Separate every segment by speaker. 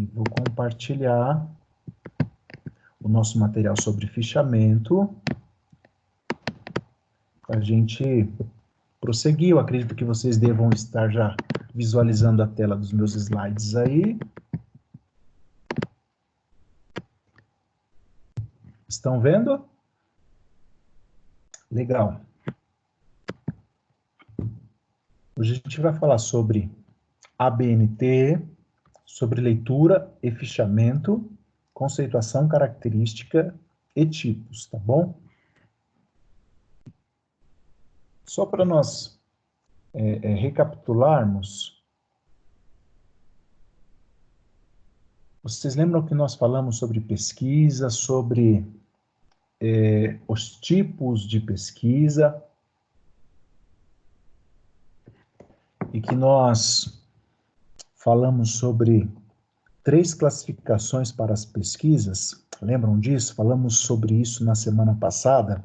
Speaker 1: E vou compartilhar o nosso material sobre fichamento. A gente prosseguir. Eu acredito que vocês devam estar já visualizando a tela dos meus slides aí. Estão vendo? Legal. Hoje a gente vai falar sobre ABNT, sobre leitura e fichamento, conceituação característica e tipos, tá bom? Só para nós recapitularmos, vocês lembram que nós falamos sobre pesquisa, sobre os tipos de pesquisa, e que nós falamos sobre 3 classificações para as pesquisas? Lembram disso? Falamos sobre isso na semana passada.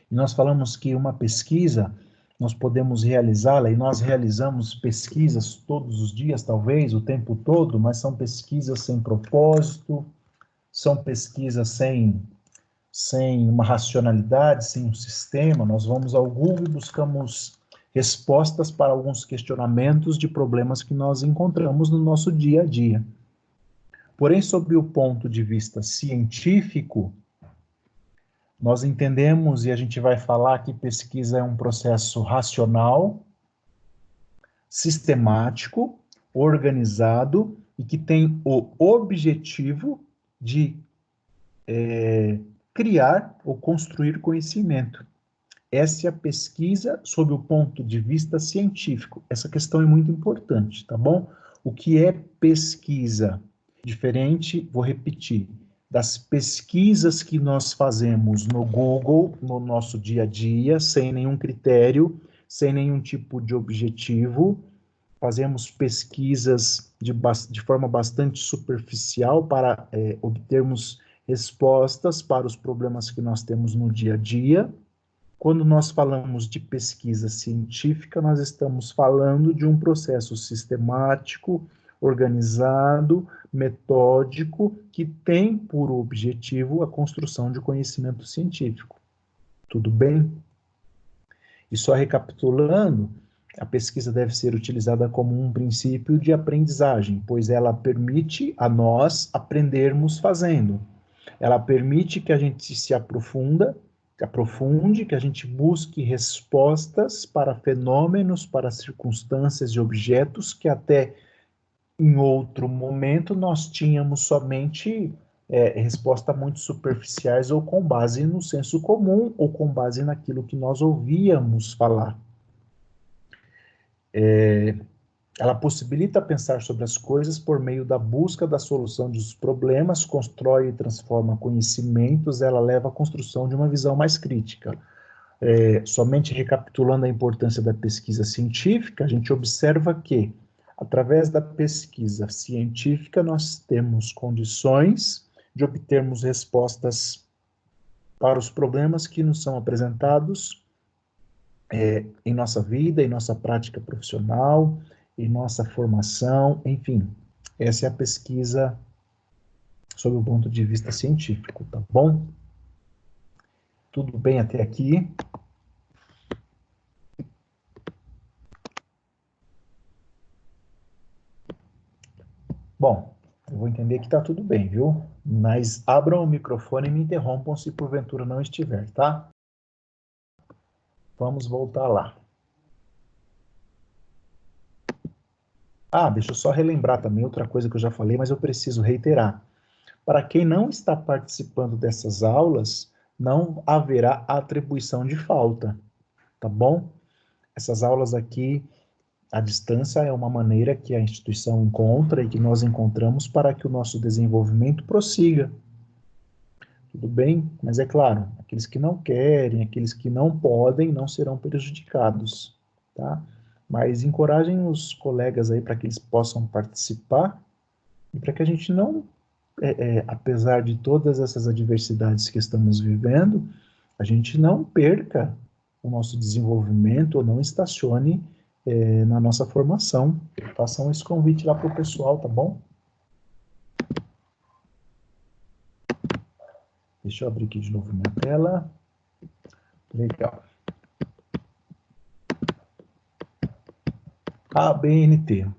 Speaker 1: E nós falamos que uma pesquisa, nós podemos realizá-la, e nós realizamos pesquisas todos os dias, talvez, o tempo todo, mas são pesquisas sem propósito, são pesquisas sem uma racionalidade, sem um sistema. Nós vamos ao Google e buscamos respostas para alguns questionamentos de problemas que nós encontramos no nosso dia a dia. Porém, sob o ponto de vista científico, nós entendemos, e a gente vai falar, que pesquisa é um processo racional, sistemático, organizado, e que tem o objetivo de criar ou construir conhecimento. Essa é a pesquisa sob o ponto de vista científico. Essa questão é muito importante, tá bom? O que é pesquisa? Diferente, vou repetir, das pesquisas que nós fazemos no Google, no nosso dia a dia, sem nenhum critério, sem nenhum tipo de objetivo. Fazemos pesquisas de forma bastante superficial para obtermos respostas para os problemas que nós temos no dia a dia. Quando nós falamos de pesquisa científica, nós estamos falando de um processo sistemático, organizado, metódico, que tem por objetivo a construção de conhecimento científico. Tudo bem? E só recapitulando, a pesquisa deve ser utilizada como um princípio de aprendizagem, pois ela permite a nós aprendermos fazendo. Ela permite que a gente se aprofunde, que a gente busque respostas para fenômenos, para circunstâncias e objetos que até em outro momento nós tínhamos somente respostas muito superficiais ou com base no senso comum ou com base naquilo que nós ouvíamos falar. Ela possibilita pensar sobre as coisas por meio da busca da solução dos problemas, constrói e transforma conhecimentos, ela leva à construção de uma visão mais crítica. Somente recapitulando a importância da pesquisa científica, a gente observa que, através da pesquisa científica, nós temos condições de obtermos respostas para os problemas que nos são apresentados em nossa vida, em nossa prática profissional, em nossa formação, enfim. Essa é a pesquisa sob o ponto de vista científico, tá bom? Tudo bem até aqui? Bom, eu vou entender que está tudo bem, viu? Mas abram o microfone e me interrompam se porventura não estiver, tá? Vamos voltar lá. Deixa eu só relembrar também outra coisa que eu já falei, mas eu preciso reiterar. Para quem não está participando dessas aulas, não haverá atribuição de falta, tá bom? Essas aulas aqui, à distância, é uma maneira que a instituição encontra e que nós encontramos para que o nosso desenvolvimento prossiga. Tudo bem? Mas é claro, aqueles que não querem, aqueles que não podem, não serão prejudicados, tá? Mas encorajem os colegas aí para que eles possam participar e para que a gente não, apesar de todas essas adversidades que estamos vivendo, a gente não perca o nosso desenvolvimento ou não estacione na nossa formação. Façam esse convite lá para o pessoal, tá bom? Deixa eu abrir aqui de novo minha tela. Legal. ABNT.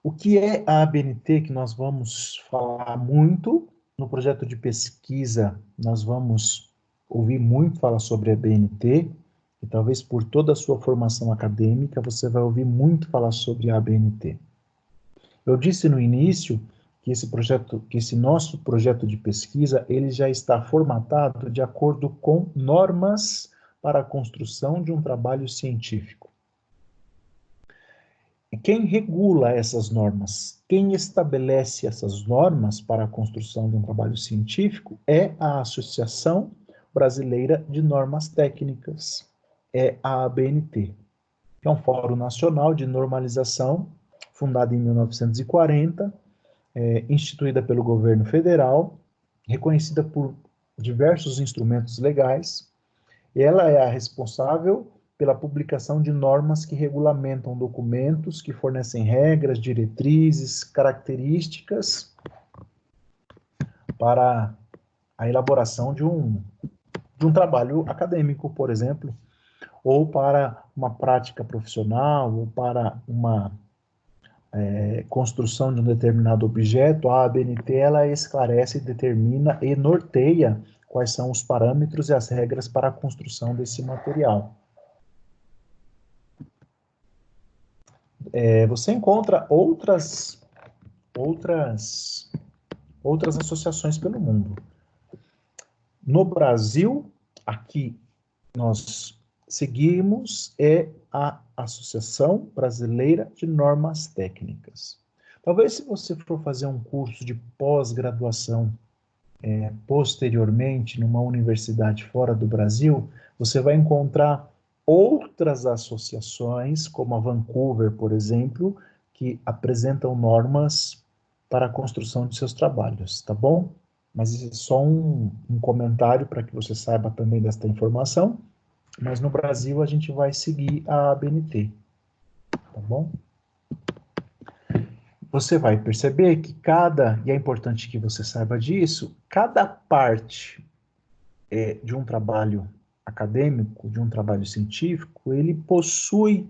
Speaker 1: O que é a ABNT, que nós vamos falar muito no projeto de pesquisa, nós vamos ouvir muito falar sobre a ABNT, e talvez por toda a sua formação acadêmica, você vai ouvir muito falar sobre a ABNT. Eu disse no início que esse nosso projeto de pesquisa, ele já está formatado de acordo com normas para a construção de um trabalho científico. E quem regula essas normas, quem estabelece essas normas para a construção de um trabalho científico é a Associação Brasileira de Normas Técnicas, é a ABNT, que é um fórum nacional de normalização, fundado em 1940, instituída pelo governo federal, reconhecida por diversos instrumentos legais. Ela é a responsável pela publicação de normas que regulamentam documentos, que fornecem regras, diretrizes, características para a elaboração de um trabalho acadêmico, por exemplo, ou para uma prática profissional, ou para uma construção de um determinado objeto. A ABNT ela esclarece, determina e norteia quais são os parâmetros e as regras para a construção desse material. Você encontra outras associações pelo mundo. No Brasil, aqui nós seguimos a Associação Brasileira de Normas Técnicas. Talvez se você for fazer um curso de pós-graduação posteriormente numa universidade fora do Brasil, você vai encontrar outras associações, como a Vancouver, por exemplo, que apresentam normas para a construção de seus trabalhos, tá bom? Mas isso é só um comentário para que você saiba também desta informação. Mas no Brasil a gente vai seguir a ABNT, tá bom? Você vai perceber que e é importante que você saiba disso, cada parte de um trabalho acadêmico, de um trabalho científico, ele possui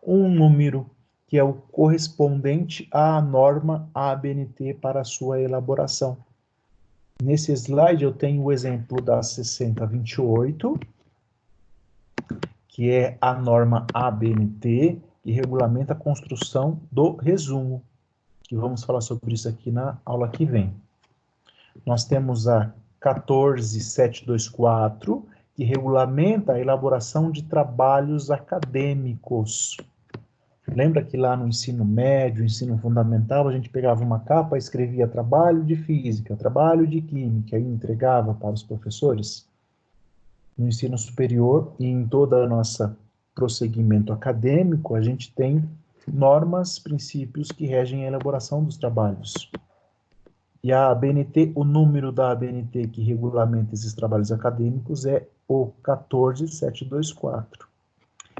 Speaker 1: um número que é o correspondente à norma ABNT para a sua elaboração. Nesse slide eu tenho o exemplo da 6028, que é a norma ABNT, que regulamenta a construção do resumo, que vamos falar sobre isso aqui na aula que vem. Nós temos a 14724, que regulamenta a elaboração de trabalhos acadêmicos. Lembra que lá no ensino médio, ensino fundamental, a gente pegava uma capa e escrevia trabalho de física, trabalho de química, e entregava para os professores? No ensino superior e em todo o nosso prosseguimento acadêmico, a gente tem normas, princípios que regem a elaboração dos trabalhos. E a ABNT, o número da ABNT que regulamenta esses trabalhos acadêmicos é o 14724.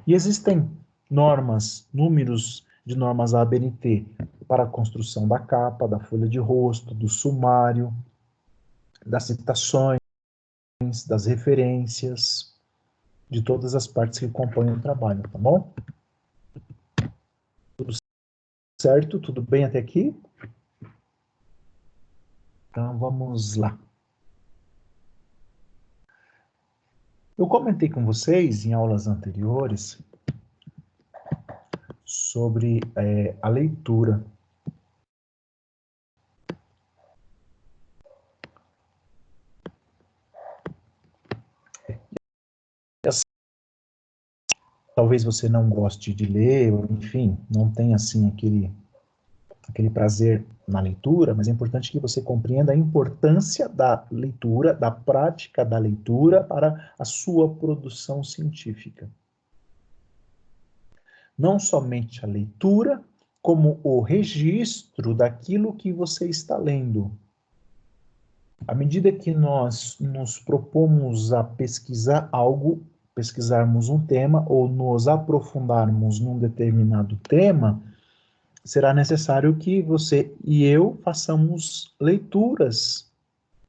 Speaker 1: E existem números de normas ABNT para a construção da capa, da folha de rosto, do sumário, das citações, das referências, de todas as partes que compõem o trabalho, tá bom? Tudo certo? Tudo bem até aqui? Então, vamos lá. Eu comentei com vocês, em aulas anteriores, sobre a leitura. Talvez você não goste de ler, ou, enfim, não tenha, assim, aquele prazer na leitura, mas é importante que você compreenda a importância da leitura, da prática da leitura para a sua produção científica. Não somente a leitura, como o registro daquilo que você está lendo. À medida que nós nos propomos a pesquisar algo, pesquisarmos um tema ou nos aprofundarmos num determinado tema, será necessário que você e eu façamos leituras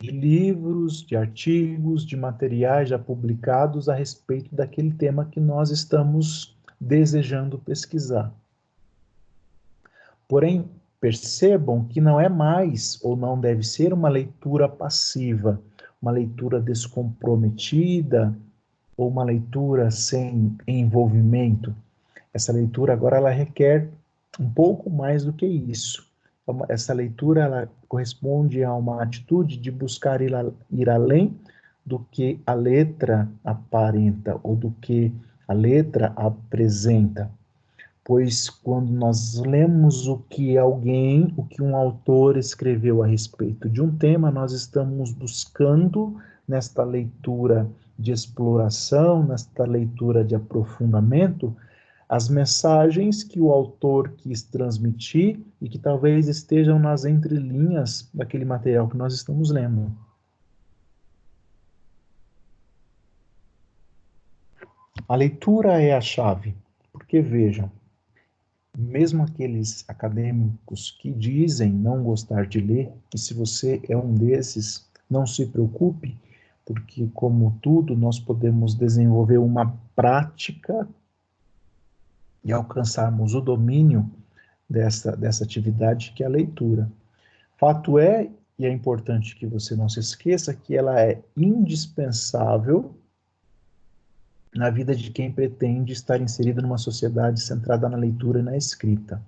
Speaker 1: de livros, de artigos, de materiais já publicados a respeito daquele tema que nós estamos desejando pesquisar. Porém, percebam que não é mais ou não deve ser uma leitura passiva, uma leitura descomprometida ou uma leitura sem envolvimento. Essa leitura agora ela requer um pouco mais do que isso. Essa leitura ela corresponde a uma atitude de buscar ir além do que a letra aparenta ou do que a letra apresenta. Pois quando nós lemos o que alguém, o que um autor escreveu a respeito de um tema, nós estamos buscando nesta leitura de exploração, nesta leitura de aprofundamento, as mensagens que o autor quis transmitir e que talvez estejam nas entrelinhas daquele material que nós estamos lendo. A leitura é a chave, porque vejam, mesmo aqueles acadêmicos que dizem não gostar de ler, e se você é um desses, não se preocupe, porque, como tudo, nós podemos desenvolver uma prática e alcançarmos o domínio dessa atividade que é a leitura. Fato é, e é importante que você não se esqueça, que ela é indispensável na vida de quem pretende estar inserido numa sociedade centrada na leitura e na escrita.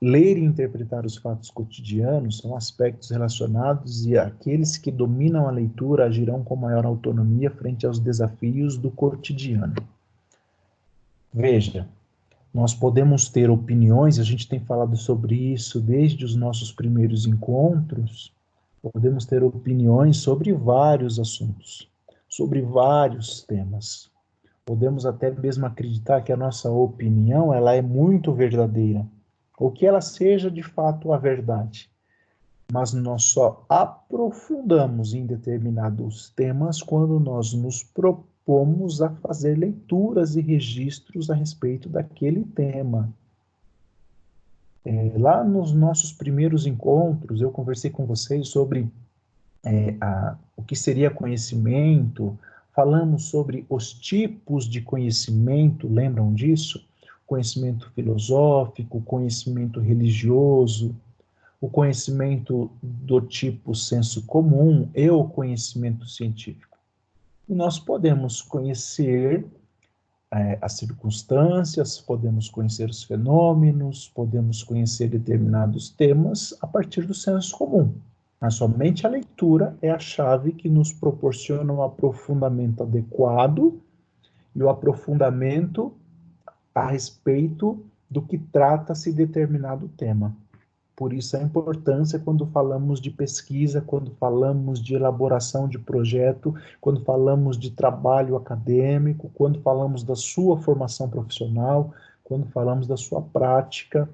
Speaker 1: Ler e interpretar os fatos cotidianos são aspectos relacionados e aqueles que dominam a leitura agirão com maior autonomia frente aos desafios do cotidiano. Veja, nós podemos ter opiniões, a gente tem falado sobre isso desde os nossos primeiros encontros, podemos ter opiniões sobre vários assuntos, sobre vários temas. Podemos até mesmo acreditar que a nossa opinião ela é muito verdadeira, ou que ela seja de fato a verdade. Mas nós só aprofundamos em determinados temas quando nós nos propomos a fazer leituras e registros a respeito daquele tema. Lá nos nossos primeiros encontros, eu conversei com vocês sobre o que seria conhecimento, falamos sobre os tipos de conhecimento, lembram disso? Conhecimento filosófico, conhecimento religioso, o conhecimento do tipo senso comum e o conhecimento científico. E nós podemos conhecer as circunstâncias, podemos conhecer os fenômenos, podemos conhecer determinados temas a partir do senso comum. Mas somente a leitura é a chave que nos proporciona um aprofundamento adequado e o aprofundamento a respeito do que trata-se determinado tema. Por isso a importância quando falamos de pesquisa, quando falamos de elaboração de projeto, quando falamos de trabalho acadêmico, quando falamos da sua formação profissional, quando falamos da sua prática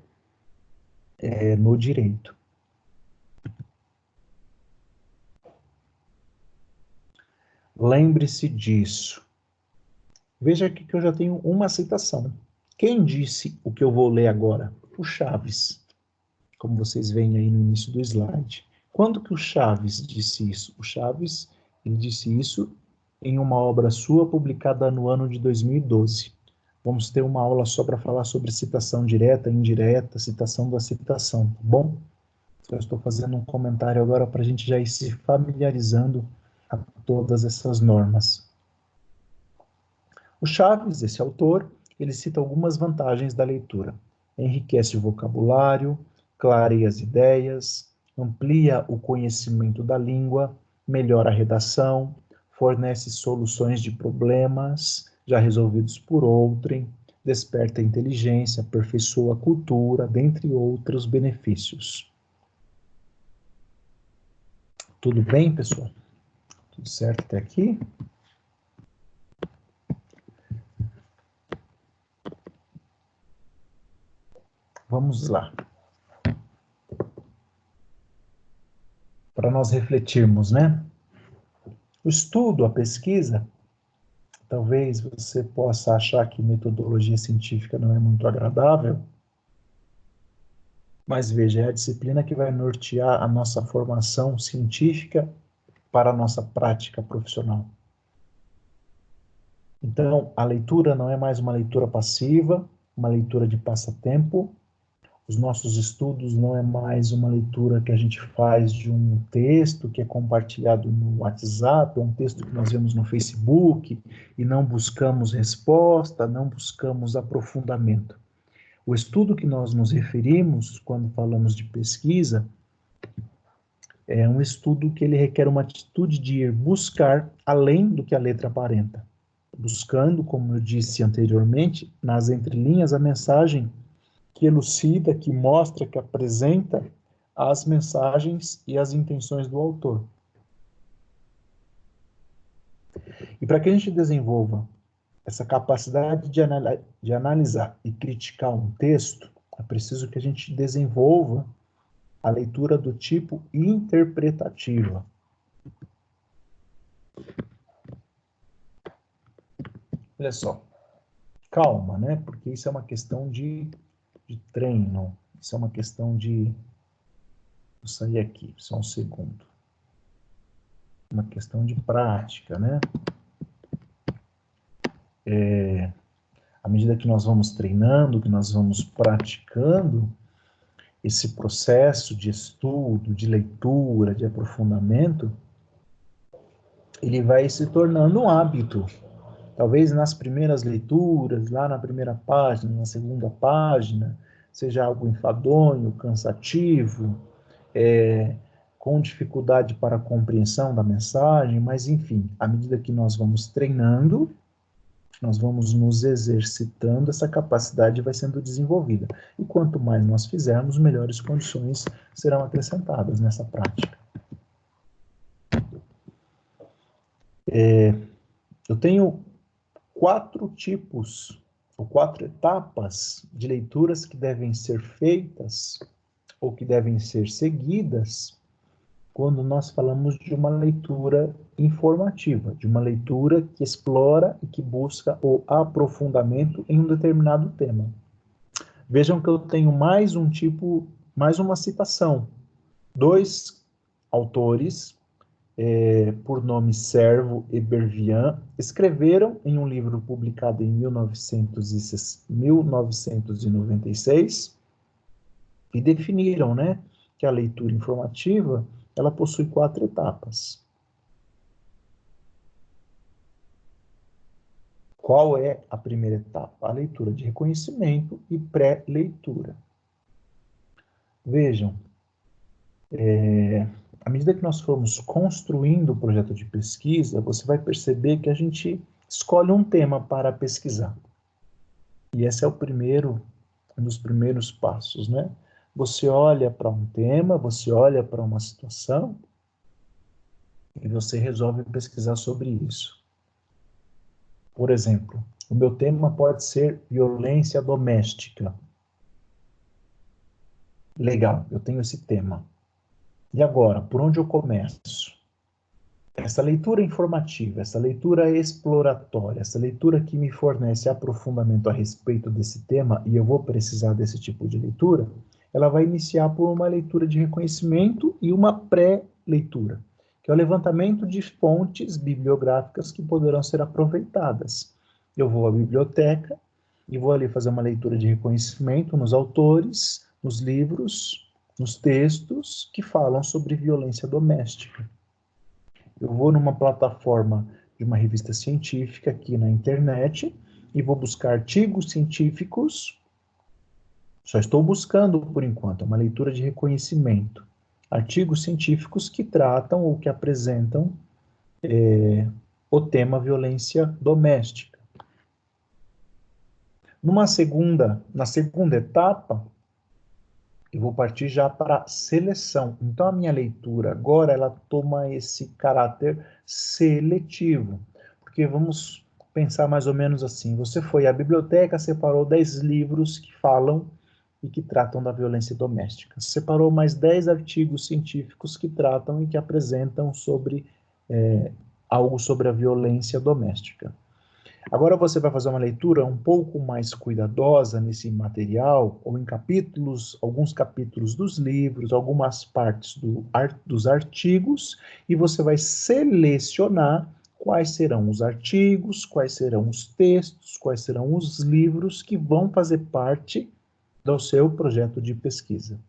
Speaker 1: no direito. Lembre-se disso. Veja aqui que eu já tenho uma citação. Quem disse o que eu vou ler agora? O Chaves. Como vocês veem aí no início do slide. Quando que o Chaves disse isso? O Chaves, ele disse isso em uma obra sua publicada no ano de 2012. Vamos ter uma aula só para falar sobre citação direta, indireta, citação da citação, tá bom? Eu estou fazendo um comentário agora para a gente já ir se familiarizando a todas essas normas. O Chaves, esse autor, ele cita algumas vantagens da leitura. Enriquece o vocabulário, clareia as ideias, amplia o conhecimento da língua, melhora a redação, fornece soluções de problemas já resolvidos por outrem, desperta a inteligência, aperfeiçoa a cultura, dentre outros benefícios. Tudo bem, pessoal? Tudo certo até aqui? Vamos lá. Para nós refletirmos, né? O estudo, a pesquisa, talvez você possa achar que metodologia científica não é muito agradável, Mas veja, é a disciplina que vai nortear a nossa formação científica para a nossa prática profissional. Então, a leitura não é mais uma leitura passiva, uma leitura de passatempo. Os nossos estudos não é mais uma leitura que a gente faz de um texto que é compartilhado no WhatsApp, ou um texto que nós vemos no Facebook, e não buscamos resposta, não buscamos aprofundamento. O estudo que nós nos referimos, quando falamos de pesquisa, é um estudo que ele requer uma atitude de ir buscar além do que a letra aparenta. Buscando, como eu disse anteriormente, nas entrelinhas a mensagem que elucida, que mostra, que apresenta as mensagens e as intenções do autor. E para que a gente desenvolva essa capacidade de analisar e criticar um texto, é preciso que a gente desenvolva a leitura do tipo interpretativa. Olha só, calma, né? Porque isso é uma questão de treino, isso é uma questão de... Vou sair aqui, só um segundo. Uma questão de prática, né? À medida que nós vamos treinando, que nós vamos praticando, esse processo de estudo, de leitura, de aprofundamento, ele vai se tornando um hábito. Talvez nas primeiras leituras, lá na primeira página, na segunda página, seja algo enfadonho, cansativo, com dificuldade para a compreensão da mensagem, mas enfim, à medida que nós vamos treinando, nós vamos nos exercitando, essa capacidade vai sendo desenvolvida. E quanto mais nós fizermos, melhores condições serão acrescentadas nessa prática. Eu tenho 4 tipos, ou 4 etapas de leituras que devem ser feitas, ou que devem ser seguidas, quando nós falamos de uma leitura informativa, de uma leitura que explora e que busca o aprofundamento em um determinado tema. Vejam que eu tenho mais um tipo, mais uma citação. 2 autores, por nome Servo e Bervian, escreveram em um livro publicado em 1996 e definiram, né, que a leitura informativa ela possui 4 etapas. Qual é a primeira etapa? A leitura de reconhecimento e pré-leitura. Vejam, à medida que nós formos construindo o projeto de pesquisa, você vai perceber que a gente escolhe um tema para pesquisar. E esse é um dos primeiros passos, né? Você olha para um tema, você olha para uma situação e você resolve pesquisar sobre isso. Por exemplo, o meu tema pode ser violência doméstica. Legal, eu tenho esse tema. E agora, por onde eu começo? Essa leitura informativa, essa leitura exploratória, essa leitura que me fornece aprofundamento a respeito desse tema, e eu vou precisar desse tipo de leitura, ela vai iniciar por uma leitura de reconhecimento e uma pré-leitura, que é o levantamento de fontes bibliográficas que poderão ser aproveitadas. Eu vou à biblioteca e vou ali fazer uma leitura de reconhecimento nos autores, nos livros, nos textos que falam sobre violência doméstica. Eu vou numa plataforma de uma revista científica aqui na internet e vou buscar artigos científicos. Só estou buscando, por enquanto, uma leitura de reconhecimento. Artigos científicos que tratam ou que apresentam o tema violência doméstica. Na segunda etapa, eu vou partir já para a seleção. Então, a minha leitura agora, ela toma esse caráter seletivo. Porque vamos pensar mais ou menos assim. Você foi à biblioteca, separou 10 livros que falam e que tratam da violência doméstica. Separou mais 10 artigos científicos que tratam e que apresentam sobre algo sobre a violência doméstica. Agora você vai fazer uma leitura um pouco mais cuidadosa nesse material, ou em capítulos, alguns capítulos dos livros, algumas partes dos artigos, e você vai selecionar quais serão os artigos, quais serão os textos, quais serão os livros que vão fazer parte do seu projeto de pesquisa.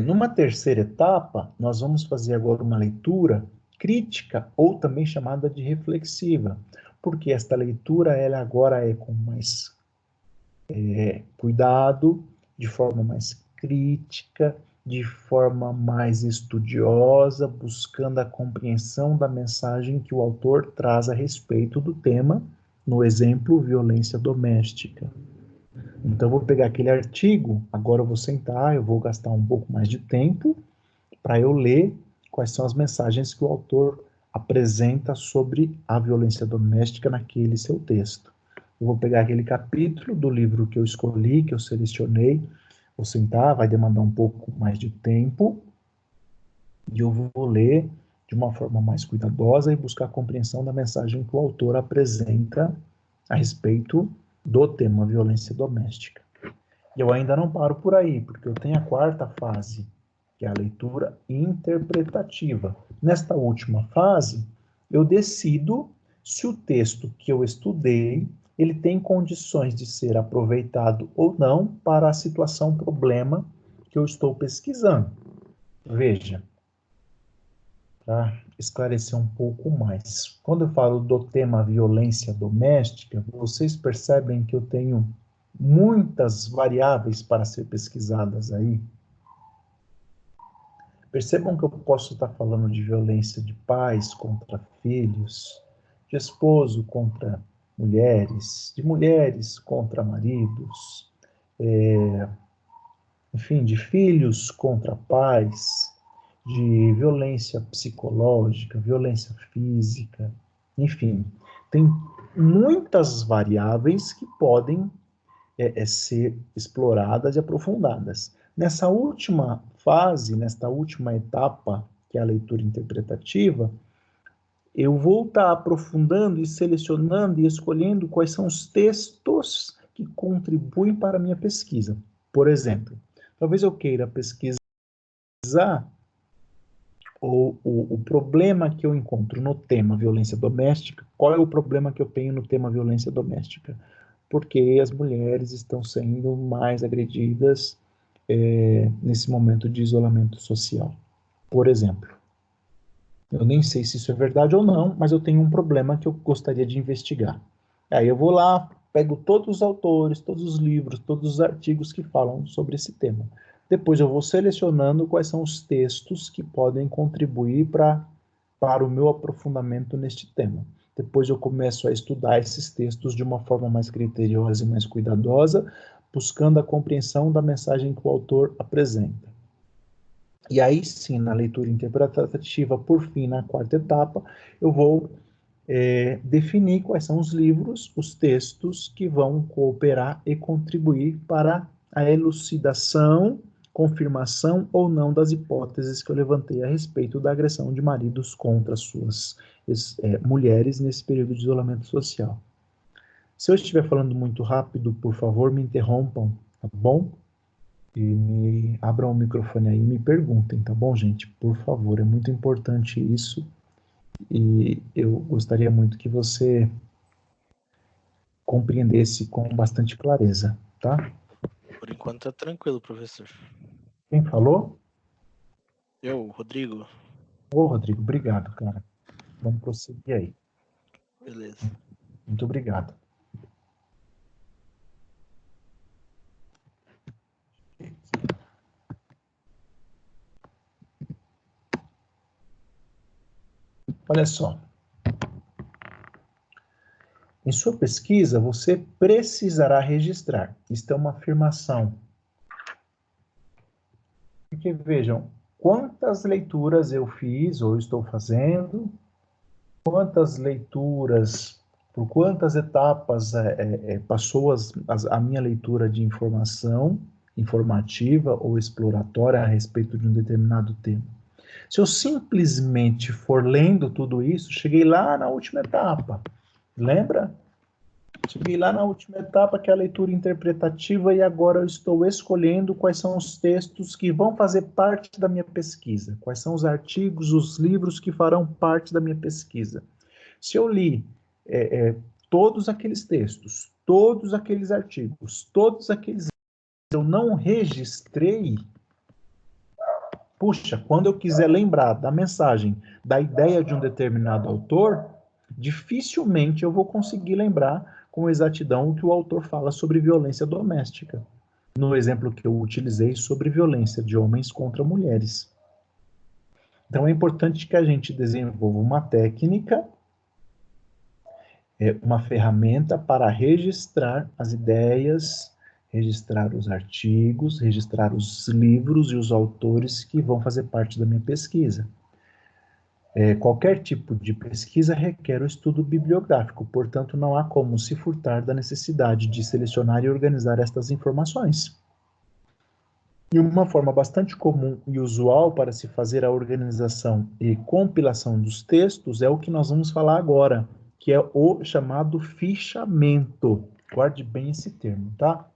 Speaker 1: Numa terceira etapa, nós vamos fazer agora uma leitura crítica, ou também chamada de reflexiva, porque esta leitura ela agora é com mais cuidado, de forma mais crítica, de forma mais estudiosa, buscando a compreensão da mensagem que o autor traz a respeito do tema, no exemplo, violência doméstica. Então, eu vou pegar aquele artigo, agora eu vou sentar, eu vou gastar um pouco mais de tempo para eu ler quais são as mensagens que o autor apresenta sobre a violência doméstica naquele seu texto. Eu vou pegar aquele capítulo do livro que eu escolhi, que eu selecionei, vou sentar, vai demandar um pouco mais de tempo, e eu vou ler de uma forma mais cuidadosa e buscar a compreensão da mensagem que o autor apresenta a respeito do tema violência doméstica. E eu ainda não paro por aí, porque eu tenho a quarta fase, que é a leitura interpretativa. Nesta última fase, eu decido se o texto que eu estudei, ele tem condições de ser aproveitado ou não para a situação problema que eu estou pesquisando. Veja, para esclarecer um pouco mais. Quando eu falo do tema violência doméstica, vocês percebem que eu tenho muitas variáveis para ser pesquisadas aí. Percebam que eu posso estar falando de violência de pais contra filhos, de esposo contra mulheres, de mulheres contra maridos, enfim, de filhos contra pais, de violência psicológica, violência física, enfim, tem muitas variáveis que podem ser exploradas e aprofundadas. Nessa última fase, nesta última etapa, que é a leitura interpretativa, eu vou estar aprofundando e selecionando e escolhendo quais são os textos que contribuem para a minha pesquisa. Por exemplo, talvez eu queira pesquisar o problema que eu encontro no tema violência doméstica. Qual é o problema que eu tenho no tema violência doméstica? Porque as mulheres estão sendo mais agredidas nesse momento de isolamento social. Por exemplo, eu nem sei se isso é verdade ou não, mas eu tenho um problema que eu gostaria de investigar. Aí eu vou lá, pego todos os autores, todos os livros, todos os artigos que falam sobre esse tema. Depois eu vou selecionando quais são os textos que podem contribuir para o meu aprofundamento neste tema. Depois eu começo a estudar esses textos de uma forma mais criteriosa e mais cuidadosa, buscando a compreensão da mensagem que o autor apresenta. E aí sim, na leitura interpretativa, por fim, na quarta etapa, eu vou definir quais são os livros, os textos que vão cooperar e contribuir para a elucidação, confirmação ou não das hipóteses que eu levantei a respeito da agressão de maridos contra suas mulheres nesse período de isolamento social. Se eu estiver falando muito rápido, por favor, me interrompam, tá bom? E me abram o microfone aí e me perguntem, tá bom, gente? Por favor, é muito importante isso. E eu gostaria muito que você compreendesse com bastante clareza, tá?
Speaker 2: Por enquanto tá tranquilo, professor.
Speaker 1: Quem falou?
Speaker 2: Eu, Rodrigo.
Speaker 1: Ô, Rodrigo, obrigado, cara. Vamos prosseguir aí.
Speaker 2: Beleza.
Speaker 1: Muito obrigado. Olha só. Em sua pesquisa, você precisará registrar. Isto é uma afirmação. Porque vejam, quantas leituras eu fiz ou estou fazendo, quantas leituras, por quantas etapas passou a minha leitura de informação informativa ou exploratória a respeito de um determinado tema. Se eu simplesmente for lendo tudo isso, cheguei lá na última etapa. Lembra? Cheguei lá na última etapa, que é a leitura interpretativa, e agora eu estou escolhendo quais são os textos que vão fazer parte da minha pesquisa. Quais são os artigos, os livros que farão parte da minha pesquisa. Se eu li todos aqueles textos, todos aqueles artigos, todos aqueles eu não registrei, puxa, quando eu quiser lembrar da mensagem, da ideia de um determinado autor, dificilmente eu vou conseguir lembrar com exatidão o que o autor fala sobre violência doméstica. No exemplo que eu utilizei sobre violência de homens contra mulheres. Então é importante que a gente desenvolva uma técnica, uma ferramenta para registrar as ideias, registrar os artigos, registrar os livros e os autores que vão fazer parte da minha pesquisa. Qualquer tipo de pesquisa requer o estudo bibliográfico, portanto, não há como se furtar da necessidade de selecionar e organizar estas informações. E uma forma bastante comum e usual para se fazer a organização e compilação dos textos é o que nós vamos falar agora, que é o chamado fichamento. Guarde bem esse termo, tá?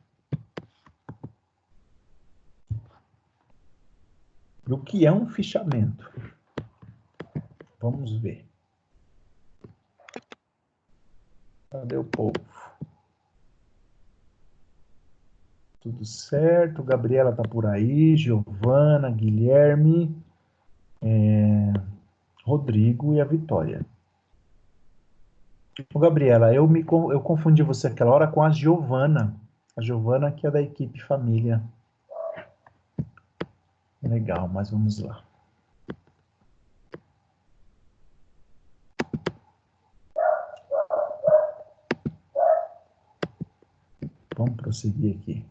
Speaker 1: E o que é um fichamento? Vamos ver. Cadê o povo? Tudo certo? Gabriela tá por aí, Giovana, Guilherme, Rodrigo e a Vitória. Ô, Gabriela, eu confundi você aquela hora com a Giovana. A Giovana que é da equipe família. Legal, mas vamos lá. Vamos prosseguir aqui.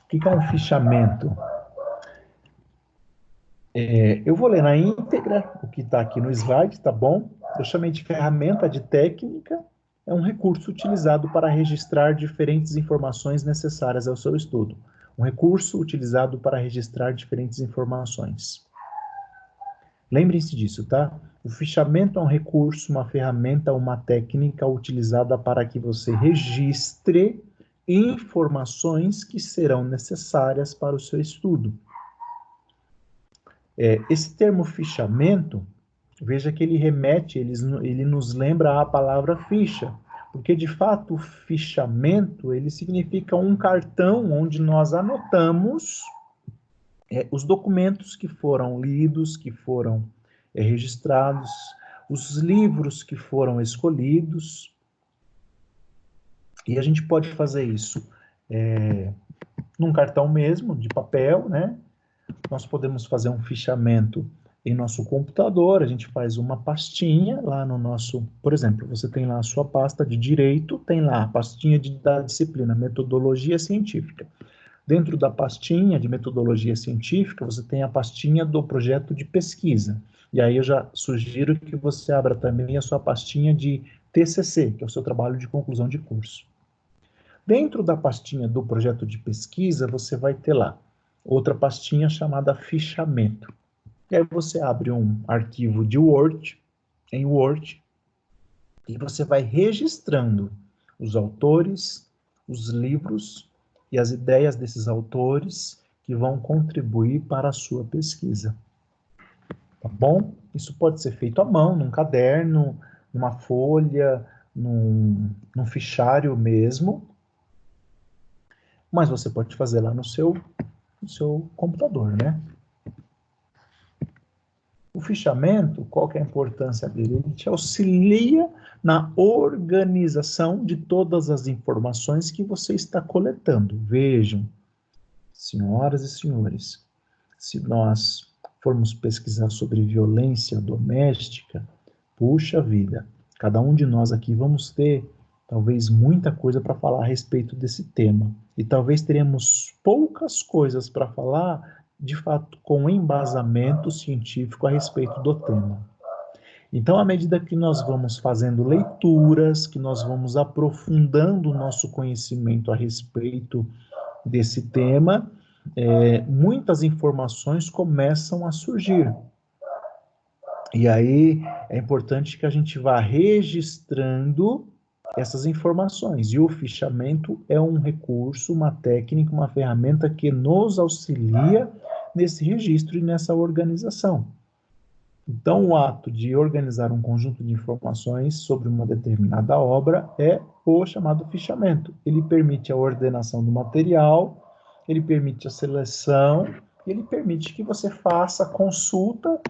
Speaker 1: O que é um fichamento? Eu vou ler na íntegra o que está aqui no slide, tá bom? Eu chamei de ferramenta de técnica. É um recurso utilizado para registrar diferentes informações necessárias ao seu estudo. Um recurso utilizado para registrar diferentes informações. Lembrem-se disso, tá? O fichamento é um recurso, uma ferramenta, uma técnica utilizada para que você registre informações que serão necessárias para o seu estudo. Esse termo fichamento, veja que ele remete, ele nos lembra a palavra ficha, porque de fato o fichamento, ele significa um cartão onde nós anotamos os documentos que foram lidos, que foram registrados, os livros que foram escolhidos, e a gente pode fazer isso num cartão mesmo, de papel, né? Nós podemos fazer um fichamento em nosso computador, a gente faz uma pastinha lá no nosso, por exemplo, você tem lá a sua pasta de direito, tem lá a pastinha da disciplina metodologia científica. Dentro da pastinha de metodologia científica, você tem a pastinha do projeto de pesquisa. E aí eu já sugiro que você abra também a sua pastinha de TCC, que é o seu trabalho de conclusão de curso. Dentro da pastinha do projeto de pesquisa, você vai ter lá outra pastinha chamada fichamento. E aí você abre um arquivo de Word, em Word, e você vai registrando os autores, os livros e as ideias desses autores que vão contribuir para a sua pesquisa. Tá bom? Isso pode ser feito à mão, num caderno, numa folha, num fichário mesmo, mas você pode fazer lá no seu computador, né? O fichamento, qual que é a importância dele? Ele te auxilia na organização de todas as informações que você está coletando. Vejam, senhoras e senhores, se nós formos pesquisar sobre violência doméstica, puxa vida, cada um de nós aqui vamos ter talvez muita coisa para falar a respeito desse tema. E talvez teremos poucas coisas para falar, de fato, com embasamento científico a respeito do tema. Então, à medida que nós vamos fazendo leituras, que nós vamos aprofundando o nosso conhecimento a respeito desse tema, muitas informações começam a surgir. E aí é importante que a gente vá registrando essas informações. E o fichamento é um recurso, uma técnica, uma ferramenta que nos auxilia nesse registro e nessa organização. Então, o ato de organizar um conjunto de informações sobre uma determinada obra é o chamado fichamento. Ele permite a ordenação do material, ele permite a seleção, ele permite que você faça a consulta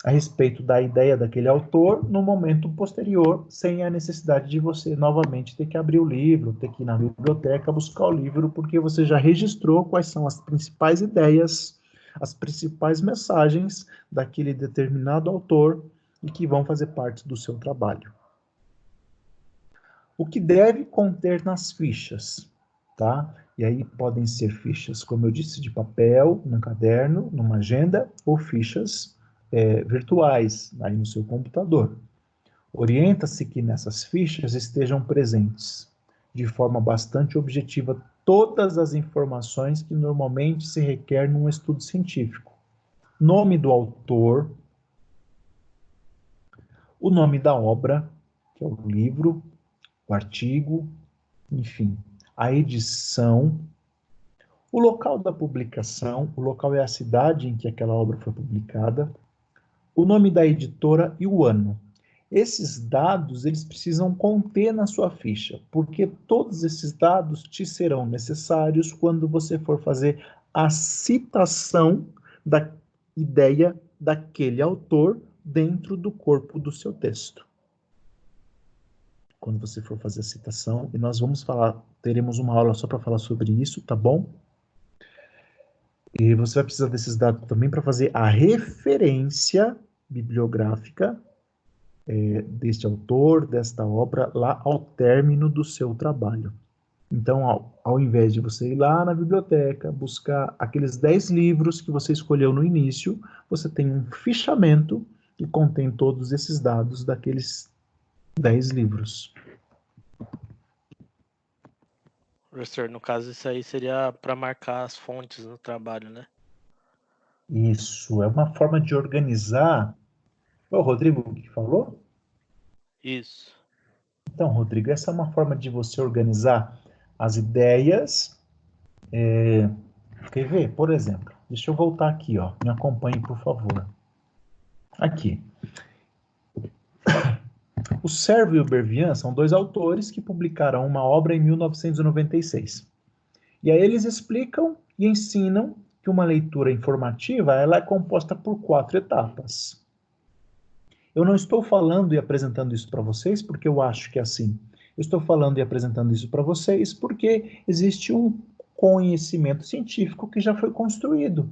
Speaker 1: a respeito da ideia daquele autor no momento posterior, sem a necessidade de você novamente ter que abrir o livro, ter que ir na biblioteca buscar o livro, porque você já registrou quais são as principais ideias, as principais mensagens daquele determinado autor e que vão fazer parte do seu trabalho. O que deve conter nas fichas, tá? E aí podem ser fichas, como eu disse, de papel, num caderno, numa agenda, ou fichas virtuais, aí no seu computador. Orienta-se que nessas fichas estejam presentes, de forma bastante objetiva, todas as informações que normalmente se requer num estudo científico. Nome do autor, o nome da obra, que é o livro, o artigo, enfim, a edição, o local da publicação, o local é a cidade em que aquela obra foi publicada, o nome da editora e o ano. Esses dados, eles precisam conter na sua ficha, porque todos esses dados te serão necessários quando você for fazer a citação da ideia daquele autor dentro do corpo do seu texto. Quando você for fazer a citação, e nós vamos falar, teremos uma aula só para falar sobre isso, tá bom? E você vai precisar desses dados também para fazer a referência bibliográfica deste autor, desta obra, lá ao término do seu trabalho. Então, ao invés de você ir lá na biblioteca, buscar aqueles 10 livros que você escolheu no início, você tem um fichamento que contém todos esses dados daqueles 10 livros.
Speaker 2: Professor, no caso, isso aí seria para marcar as fontes no trabalho, né?
Speaker 1: Isso, é uma forma de organizar. Foi o Rodrigo que falou?
Speaker 2: Isso.
Speaker 1: Então, Rodrigo, essa é uma forma de você organizar as ideias. Quer ver? Por exemplo, deixa eu voltar aqui, ó. Me acompanhe, por favor. Aqui. O Sérvio e o Bervian são dois autores que publicaram uma obra em 1996. E aí eles explicam e ensinam que uma leitura informativa ela é composta por 4 etapas. Eu não estou falando e apresentando isso para vocês porque eu acho que é assim. Eu estou falando e apresentando isso para vocês porque existe um conhecimento científico que já foi construído.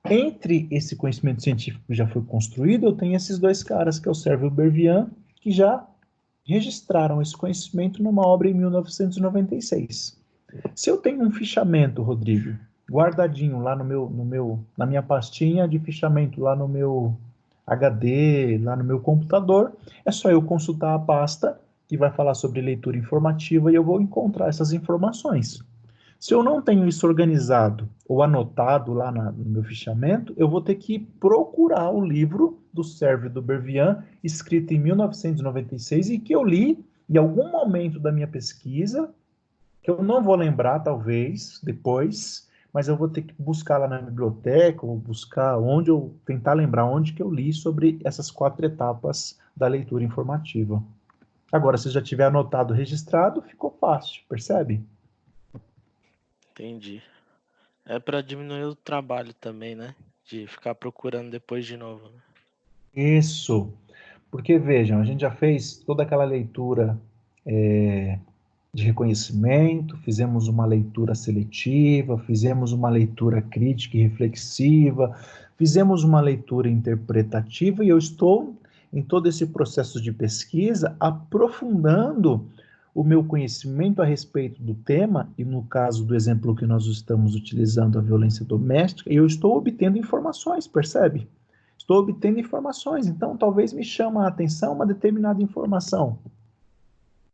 Speaker 1: Entre esse conhecimento científico que já foi construído, eu tenho esses dois caras, que é o Sérvio e o Bervian, que já registraram esse conhecimento numa obra em 1996. Se eu tenho um fichamento, Rodrigo, guardadinho lá na minha pastinha de fichamento, lá no meu HD, lá no meu computador, é só eu consultar a pasta que vai falar sobre leitura informativa e eu vou encontrar essas informações. Se eu não tenho isso organizado ou anotado lá no meu fichamento, eu vou ter que procurar o livro do Sérvio e do Bervian, escrito em 1996 e que eu li em algum momento da minha pesquisa, que eu não vou lembrar, talvez, depois, mas eu vou ter que buscar lá na biblioteca, ou buscar tentar lembrar onde que eu li sobre essas 4 etapas da leitura informativa. Agora, se já tiver anotado, registrado, ficou fácil, percebe?
Speaker 2: Entendi. É para diminuir o trabalho também, né? De ficar procurando depois de novo, né?
Speaker 1: Isso, porque vejam, a gente já fez toda aquela leitura de reconhecimento, fizemos uma leitura seletiva, fizemos uma leitura crítica e reflexiva, fizemos uma leitura interpretativa e eu estou em todo esse processo de pesquisa aprofundando o meu conhecimento a respeito do tema, e no caso do exemplo que nós estamos utilizando, a violência doméstica, eu estou obtendo informações, percebe? Estou obtendo informações, então talvez me chame a atenção uma determinada informação.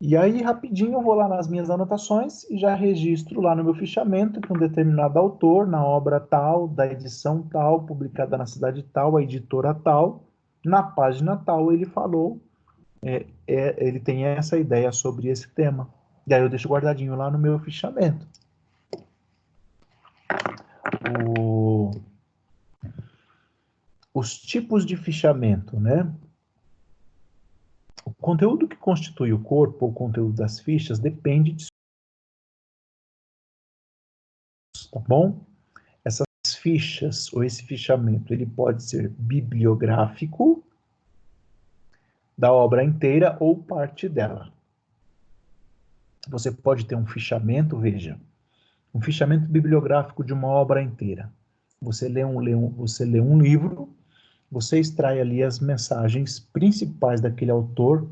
Speaker 1: E aí, rapidinho, eu vou lá nas minhas anotações e já registro lá no meu fichamento que um determinado autor, na obra tal, da edição tal, publicada na cidade tal, a editora tal, na página tal, ele falou, ele tem essa ideia sobre esse tema. E aí eu deixo guardadinho lá no meu fichamento. Os tipos de fichamento, né? O conteúdo que constitui o corpo, ou o conteúdo das fichas, depende disso, tá bom? Essas fichas, ou esse fichamento, ele pode ser bibliográfico, da obra inteira ou parte dela. Você pode ter um fichamento, veja, um fichamento bibliográfico de uma obra inteira. Você lê um livro, você extrai ali as mensagens principais daquele autor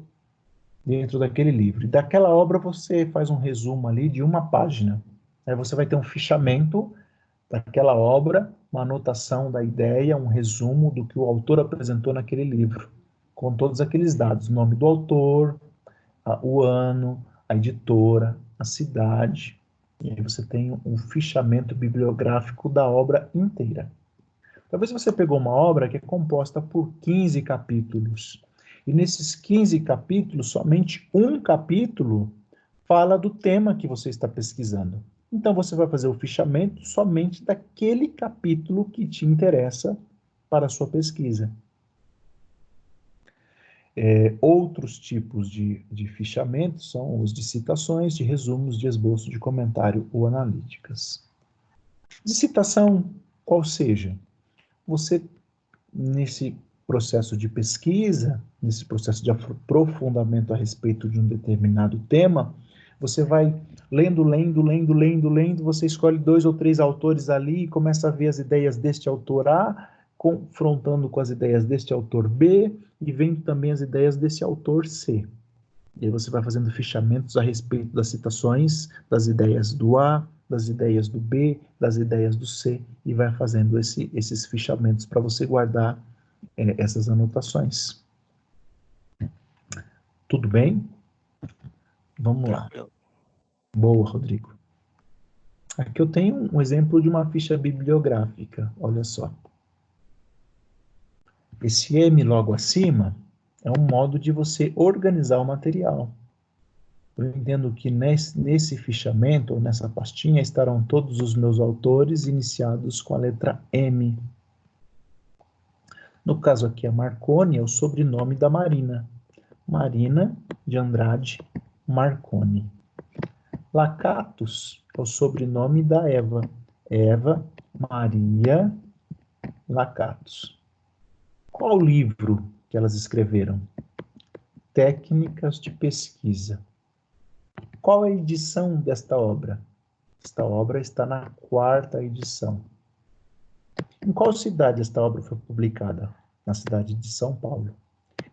Speaker 1: dentro daquele livro. E daquela obra você faz um resumo ali de uma página. Aí você vai ter um fichamento daquela obra, uma anotação da ideia, um resumo do que o autor apresentou naquele livro, com todos aqueles dados, nome do autor, o ano, a editora, a cidade. E aí você tem um fichamento bibliográfico da obra inteira. Talvez você pegou uma obra que é composta por 15 capítulos. E nesses 15 capítulos, somente um capítulo fala do tema que você está pesquisando. Então você vai fazer o fichamento somente daquele capítulo que te interessa para a sua pesquisa. Outros tipos de fichamento são os de citações, de resumos, de esboço, de comentário ou analíticas. De citação, qual seja, você, nesse processo de pesquisa, nesse processo de aprofundamento a respeito de um determinado tema, você vai lendo, você escolhe 2 ou 3 autores ali e começa a ver as ideias deste autor A, confrontando com as ideias deste autor B, e vendo também as ideias desse autor C. E aí você vai fazendo fichamentos a respeito das citações, das ideias do A, das ideias do B, das ideias do C, e vai fazendo esses fichamentos para você guardar essas anotações. Tudo bem? Vamos lá.
Speaker 2: Tranquilo.
Speaker 1: Boa, Rodrigo. Aqui eu tenho um exemplo de uma ficha bibliográfica, olha só. Esse M logo acima é um modo de você organizar o material. Eu entendo que nesse fichamento, ou nessa pastinha, estarão todos os meus autores iniciados com a letra M. No caso aqui, a Marconi é o sobrenome da Marina. Marina de Andrade Marconi. Lacatus é o sobrenome da Eva. Eva Maria Lacatus. Qual livro que elas escreveram? Técnicas de pesquisa. Qual a edição desta obra? Esta obra está na 4ª edição. Em qual cidade esta obra foi publicada? Na cidade de São Paulo.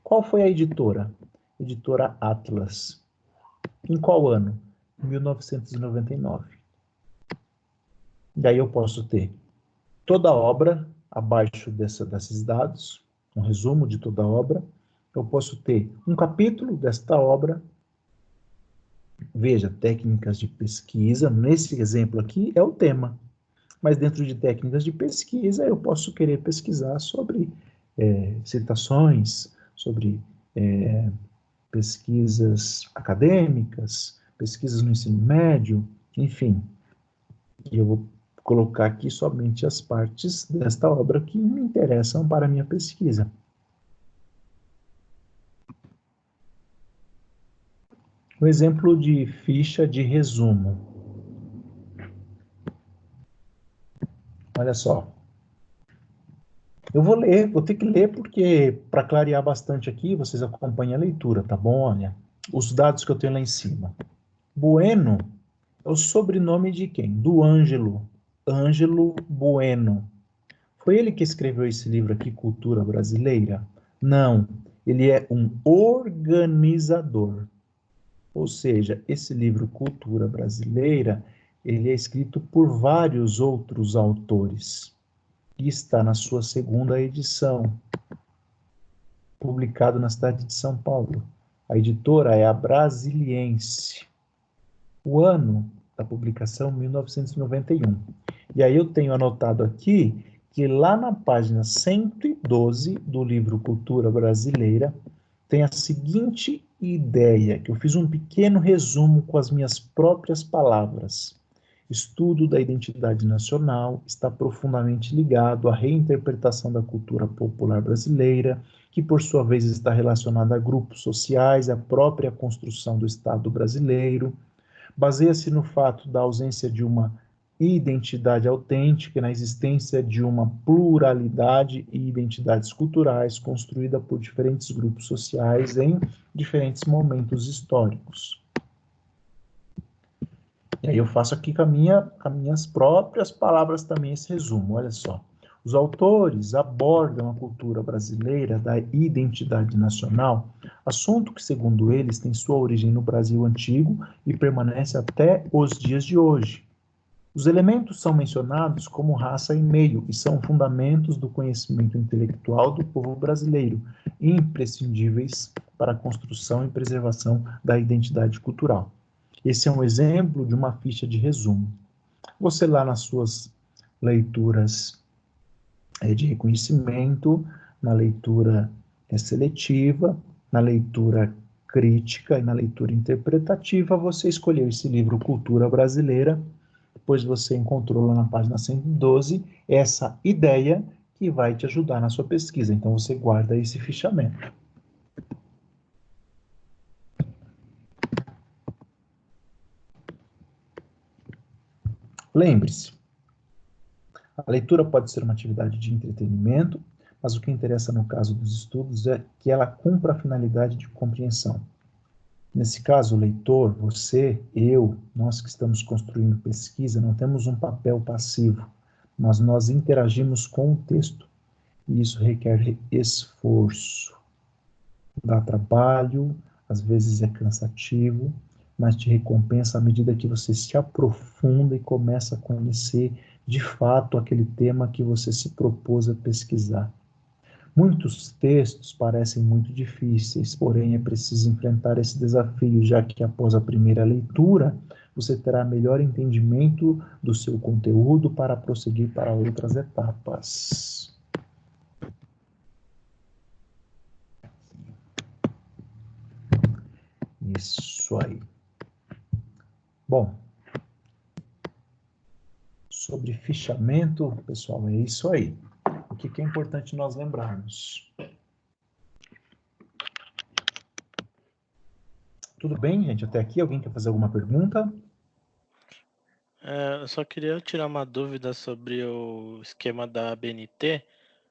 Speaker 1: Qual foi a editora? Editora Atlas. Em qual ano? 1999. Daí eu posso ter toda a obra abaixo desses dados, um resumo de toda a obra. Eu posso ter um capítulo desta obra. Veja, técnicas de pesquisa, nesse exemplo aqui é o tema. Mas dentro de técnicas de pesquisa, eu posso querer pesquisar sobre citações, sobre pesquisas acadêmicas, pesquisas no ensino médio, enfim. E eu vou colocar aqui somente as partes desta obra que me interessam para a minha pesquisa. Um exemplo de ficha de resumo. Olha só. Eu vou ter que ler porque, para clarear bastante aqui, vocês acompanhem a leitura, tá bom? Olha, os dados que eu tenho lá em cima. Bueno é o sobrenome de quem? Do Ângelo. Ângelo Bueno. Foi ele que escreveu esse livro aqui, Cultura Brasileira? Não, ele é um organizador. Ou seja, esse livro Cultura Brasileira, ele é escrito por vários outros autores. E está na sua 2ª edição, publicado na cidade de São Paulo. A editora é a Brasiliense. O ano da publicação, 1991. E aí eu tenho anotado aqui que lá na página 112 do livro Cultura Brasileira tem a seguinte ideia, que eu fiz um pequeno resumo com as minhas próprias palavras. Estudo da identidade nacional está profundamente ligado à reinterpretação da cultura popular brasileira, que por sua vez está relacionada a grupos sociais, à própria construção do Estado brasileiro. Baseia-se no fato da ausência de uma identidade autêntica, na existência de uma pluralidade e identidades culturais construída por diferentes grupos sociais em diferentes momentos históricos. E aí eu faço aqui com as minhas próprias palavras também esse resumo, olha só. Os autores abordam a cultura brasileira da identidade nacional, assunto que, segundo eles, tem sua origem no Brasil antigo e permanece até os dias de hoje. Os elementos são mencionados como raça e meio e são fundamentos do conhecimento intelectual do povo brasileiro, imprescindíveis para a construção e preservação da identidade cultural. Esse é um exemplo de uma ficha de resumo. Você lá nas suas leituras de reconhecimento, na leitura seletiva, na leitura crítica e na leitura interpretativa, você escolheu esse livro Cultura Brasileira, depois você encontrou lá na página 112 essa ideia que vai te ajudar na sua pesquisa. Então você guarda esse fichamento. Lembre-se, a leitura pode ser uma atividade de entretenimento, mas o que interessa no caso dos estudos é que ela cumpra a finalidade de compreensão. Nesse caso, o leitor, você, eu, nós que estamos construindo pesquisa, não temos um papel passivo, mas nós interagimos com o texto, e isso requer esforço. Dá trabalho, às vezes é cansativo, mas te recompensa à medida que você se aprofunda e começa a conhecer de fato aquele tema que você se propôs a pesquisar. Muitos textos parecem muito difíceis, porém é preciso enfrentar esse desafio, já que após a primeira leitura, você terá melhor entendimento do seu conteúdo para prosseguir para outras etapas. Isso aí. Bom, sobre fichamento, pessoal, é isso aí. O que é importante nós lembrarmos? Tudo bem, gente? Até aqui, alguém quer fazer alguma pergunta?
Speaker 2: Eu só queria tirar uma dúvida sobre o esquema da ABNT.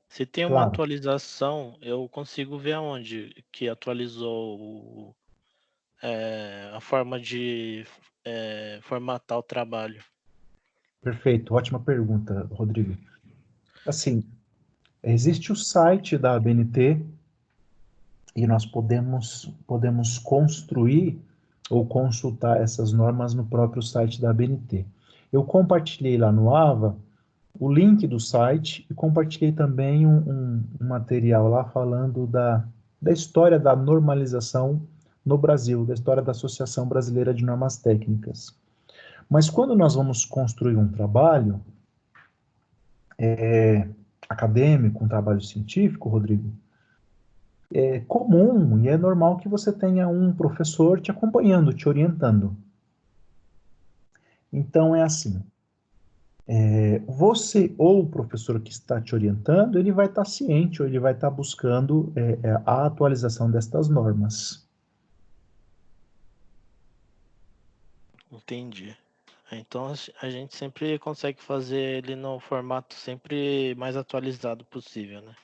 Speaker 2: Se tem uma
Speaker 1: Claro,
Speaker 2: atualização, eu consigo ver aonde que atualizou a forma de formatar o trabalho.
Speaker 1: perfeito. Ótima pergunta, Rodrigo. Assim, existe o site da ABNT e nós podemos construir ou consultar essas normas no próprio site da ABNT. Eu compartilhei lá no AVA o link do site e compartilhei também um material lá falando da história da normalização no Brasil, da história da Associação Brasileira de Normas Técnicas. Mas quando nós vamos construir um trabalho acadêmico, um trabalho científico, Rodrigo, é comum e é normal que você tenha um professor te acompanhando, te orientando. Então é assim, você ou o professor que está te orientando, ele vai estar ciente ou ele vai estar buscando a atualização destas normas.
Speaker 2: Entendi. Então a gente sempre consegue fazer ele no formato sempre mais atualizado possível, né?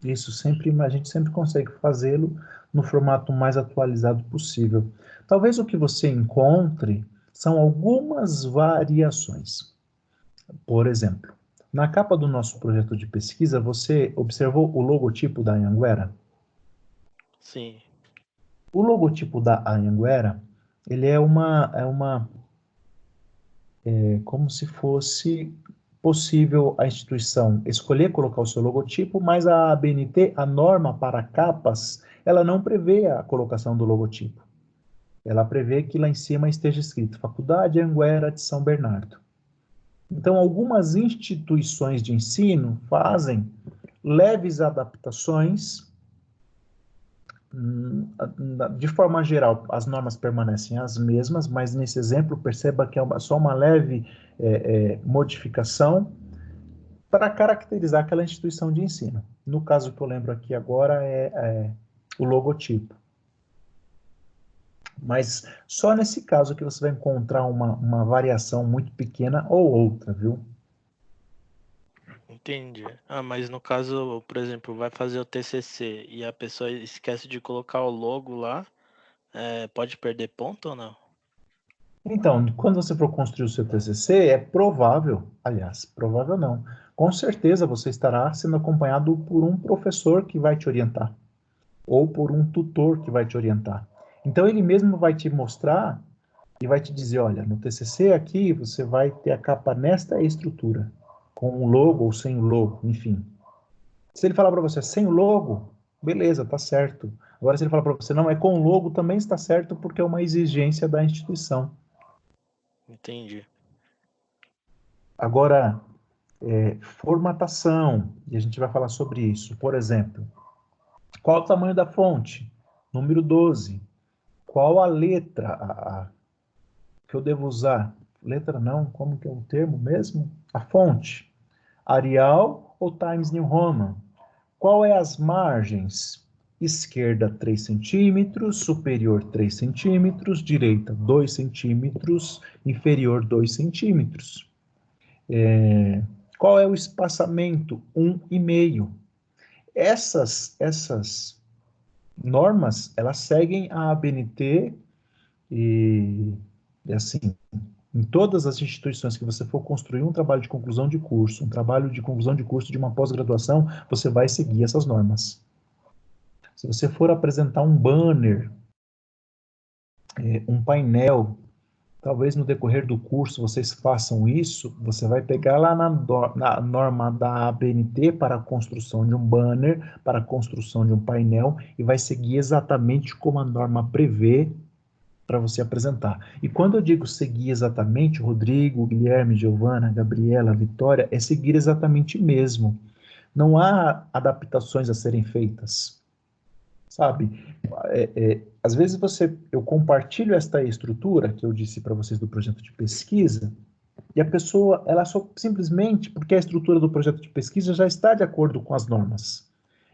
Speaker 1: Isso sempre, a gente sempre consegue fazê-lo no formato mais atualizado possível. Talvez o que você encontre são algumas variações. Por exemplo, na capa do nosso projeto de pesquisa, você observou o logotipo da Anhanguera?
Speaker 2: Sim.
Speaker 1: O logotipo da Anhanguera, ele é como se fosse possível a instituição escolher colocar o seu logotipo, mas a ABNT, a norma para capas, ela não prevê a colocação do logotipo. Ela prevê que lá em cima esteja escrito Faculdade Anhanguera de São Bernardo. Então, algumas instituições de ensino fazem leves adaptações. De forma geral, as normas permanecem as mesmas, mas nesse exemplo, perceba que é só uma leve modificação para caracterizar aquela instituição de ensino. No caso que eu lembro aqui agora é o logotipo. Mas só nesse caso que você vai encontrar uma variação muito pequena ou outra, viu?
Speaker 2: Entendi. Ah, mas no caso, por exemplo, vai fazer o TCC e a pessoa esquece de colocar o logo lá, pode perder ponto ou não?
Speaker 1: Então, quando você for construir o seu TCC, é provável, aliás, provável não, com certeza você estará sendo acompanhado por um professor que vai te orientar, ou por um tutor que vai te orientar. Então, ele mesmo vai te mostrar e vai te dizer, olha, no TCC aqui você vai ter a capa nesta estrutura, com o logo ou sem o logo, enfim. Se ele falar para você sem o logo, beleza, tá certo. Agora, se ele falar para você não, é com o logo, também está certo, porque é uma exigência da instituição.
Speaker 2: Entendi.
Speaker 1: Agora, formatação, e a gente vai falar sobre isso. Por exemplo, qual o tamanho da fonte? Número 12. Qual a letra que eu devo usar? Letra não, como que é o termo mesmo? A fonte. Arial ou Times New Roman? Qual é as margens? Esquerda 3 centímetros, superior 3 centímetros, direita 2 centímetros, inferior 2 centímetros. Qual é o espaçamento? 1,5. Essas normas, elas seguem a ABNT e assim, em todas as instituições que você for construir um trabalho de conclusão de curso, um trabalho de conclusão de curso de uma pós-graduação, você vai seguir essas normas. Se você for apresentar um banner, um painel, talvez no decorrer do curso vocês façam isso, você vai pegar lá na norma da ABNT para a construção de um banner, para a construção de um painel, e vai seguir exatamente como a norma prevê para você apresentar. E quando eu digo seguir exatamente, Rodrigo, Guilherme, Giovana, Gabriela, Vitória, é seguir exatamente mesmo. Não há adaptações a serem feitas, sabe? Às vezes eu compartilho esta estrutura que eu disse para vocês do projeto de pesquisa, e a pessoa, ela só simplesmente, porque a estrutura do projeto de pesquisa já está de acordo com as normas.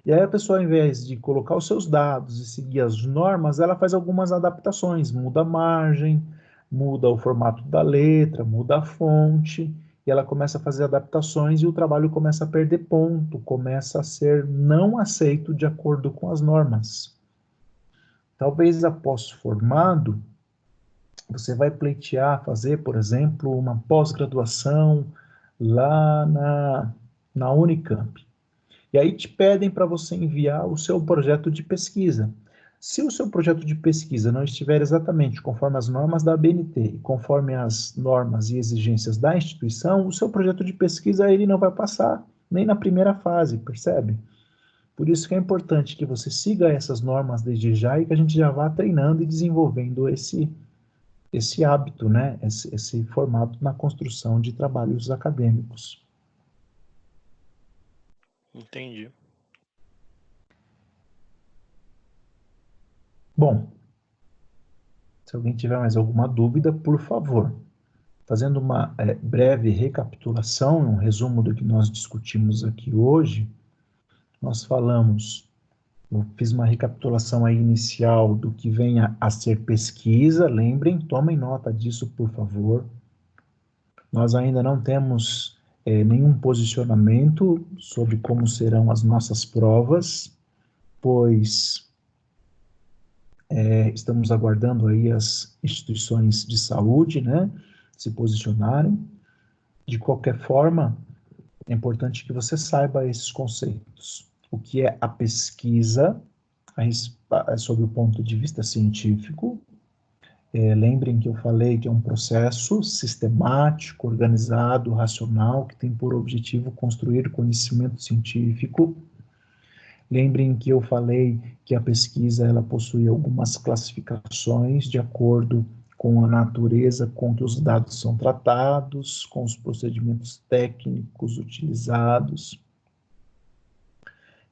Speaker 1: E aí a pessoa, ao invés de colocar os seus dados e seguir as normas, ela faz algumas adaptações, muda a margem, muda o formato da letra, muda a fonte, e ela começa a fazer adaptações e o trabalho começa a perder ponto, começa a ser não aceito de acordo com as normas. Talvez após formado, você vai pleitear fazer, por exemplo, uma pós-graduação lá na Unicamp. E aí te pedem para você enviar o seu projeto de pesquisa. Se o seu projeto de pesquisa não estiver exatamente conforme as normas da ABNT e conforme as normas e exigências da instituição, o seu projeto de pesquisa ele não vai passar, nem na primeira fase, percebe? Por isso que é importante que você siga essas normas desde já e que a gente já vá treinando e desenvolvendo esse hábito, né? Esse formato na construção de trabalhos acadêmicos.
Speaker 2: Entendi.
Speaker 1: Bom, se alguém tiver mais alguma dúvida, por favor. Fazendo uma breve recapitulação, um resumo do que nós discutimos aqui hoje, nós falamos, eu fiz uma recapitulação aí inicial do que vem a ser pesquisa, lembrem, tomem nota disso, por favor. Nós ainda não temos nenhum posicionamento sobre como serão as nossas provas, pois estamos aguardando aí as instituições de saúde, né, se posicionarem. De qualquer forma, é importante que você saiba esses conceitos. O que é a pesquisa sob o ponto de vista científico Lembrem que eu falei que é um processo sistemático, organizado, racional, que tem por objetivo construir conhecimento científico. Lembrem que eu falei que a pesquisa ela possui algumas classificações de acordo com a natureza com que os dados são tratados, com os procedimentos técnicos utilizados,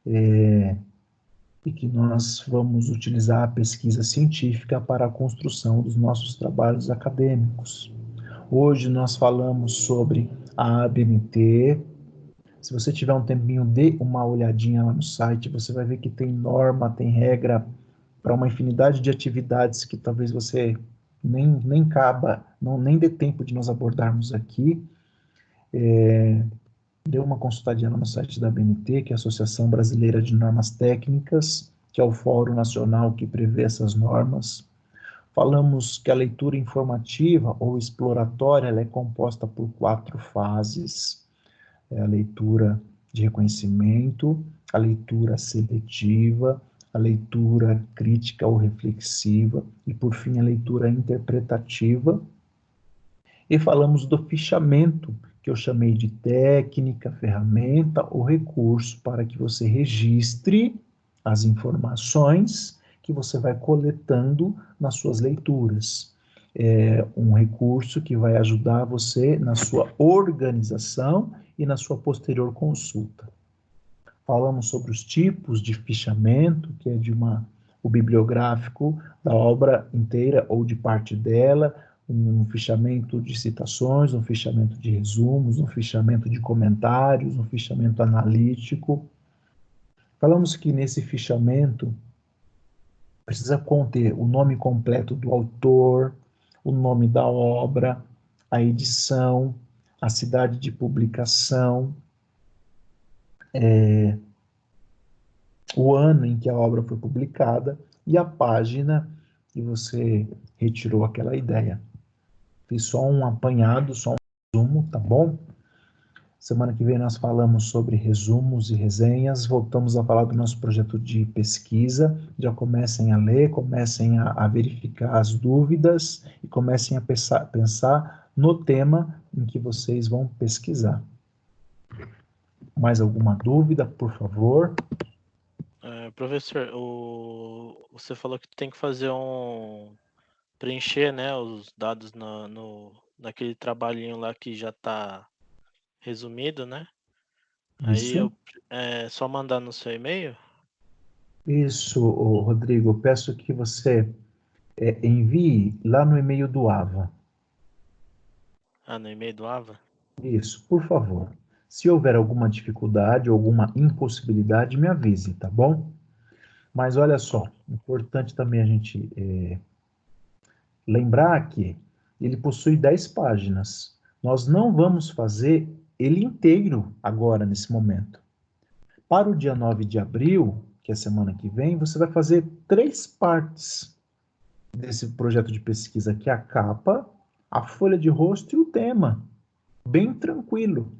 Speaker 1: e que nós vamos utilizar a pesquisa científica para a construção dos nossos trabalhos acadêmicos. Hoje nós falamos sobre a ABNT. Se você tiver um tempinho, dê uma olhadinha lá no site, você vai ver que tem norma, tem regra para uma infinidade de atividades que talvez você nem caba, nem dê tempo de nós abordarmos aqui. Dê uma consultadinha lá no site da ABNT, que é a Associação Brasileira de Normas Técnicas, que é o fórum nacional que prevê essas normas. Falamos que a leitura informativa ou exploratória ela é composta por 4 fases. É a leitura de reconhecimento, a leitura seletiva, a leitura crítica ou reflexiva e, por fim, a leitura interpretativa. E falamos do fichamento, que eu chamei de técnica, ferramenta ou recurso para que você registre as informações que você vai coletando nas suas leituras. É um recurso que vai ajudar você na sua organização e na sua posterior consulta. Falamos sobre os tipos de fichamento, que é o bibliográfico da obra inteira ou de parte dela, um fichamento de citações, um fichamento de resumos, um fichamento de comentários, um fichamento analítico. Falamos que nesse fichamento precisa conter o nome completo do autor, o nome da obra, a edição, a cidade de publicação, o ano em que a obra foi publicada e a página que você retirou aquela ideia. Fiz só um apanhado, só um resumo, tá bom? Semana que vem nós falamos sobre resumos e resenhas, voltamos a falar do nosso projeto de pesquisa. Já comecem a ler, comecem a verificar as dúvidas e comecem a pensar no tema em que vocês vão pesquisar. Mais alguma dúvida, por favor?
Speaker 2: Professor, você falou que tem que fazer preencher, né, os dados naquele trabalhinho lá que já está resumido, né? Aí
Speaker 1: Isso.
Speaker 2: é só mandar no seu e-mail?
Speaker 1: Isso, Rodrigo, eu peço que você envie lá no e-mail do AVA.
Speaker 2: Ah, no e-mail do Ava?
Speaker 1: Isso, por favor. Se houver alguma dificuldade, alguma impossibilidade, me avise, tá bom? Mas olha só, importante também a gente lembrar que ele possui 10 páginas. Nós não vamos fazer ele inteiro agora, nesse momento. Para o dia 9 de abril, que é a semana que vem, você vai fazer 3 partes desse projeto de pesquisa, que é a capa, a folha de rosto e o tema. Bem tranquilo.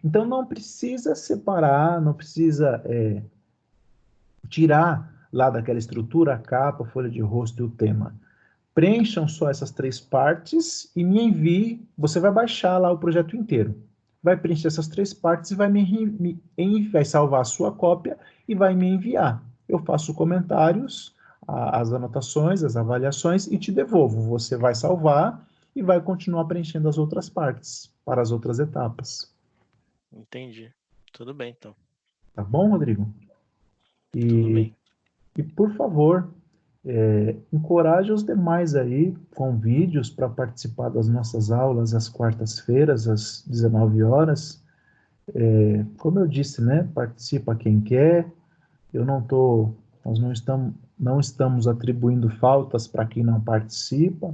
Speaker 1: Então não precisa separar, não precisa tirar lá daquela estrutura a capa, a folha de rosto e o tema. Preencham só essas 3 partes e me envie. Você vai baixar lá o projeto inteiro. Vai preencher essas 3 partes e vai salvar a sua cópia e vai me enviar. Eu faço comentários, as anotações, as avaliações e te devolvo. Você vai salvar e vai continuar preenchendo as outras partes para as outras etapas.
Speaker 2: Entendi. Tudo bem, então.
Speaker 1: Tá bom, Rodrigo?
Speaker 2: Tudo
Speaker 1: E,
Speaker 2: bem.
Speaker 1: e por favor, encoraje os demais aí com vídeos para participar das nossas aulas às quartas-feiras, às 19 horas. Como eu disse, né? Participa quem quer. Eu não tô, nós não estamos atribuindo faltas para quem não participa,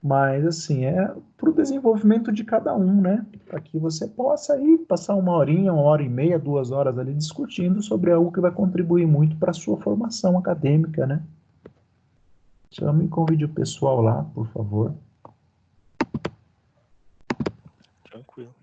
Speaker 1: mas assim, é para o desenvolvimento de cada um, né? Para que você possa aí passar 1 horinha, 1 hora e meia, 2 horas ali discutindo sobre algo que vai contribuir muito para a sua formação acadêmica, né? Chame e convide o pessoal lá, por favor.
Speaker 2: Tranquilo.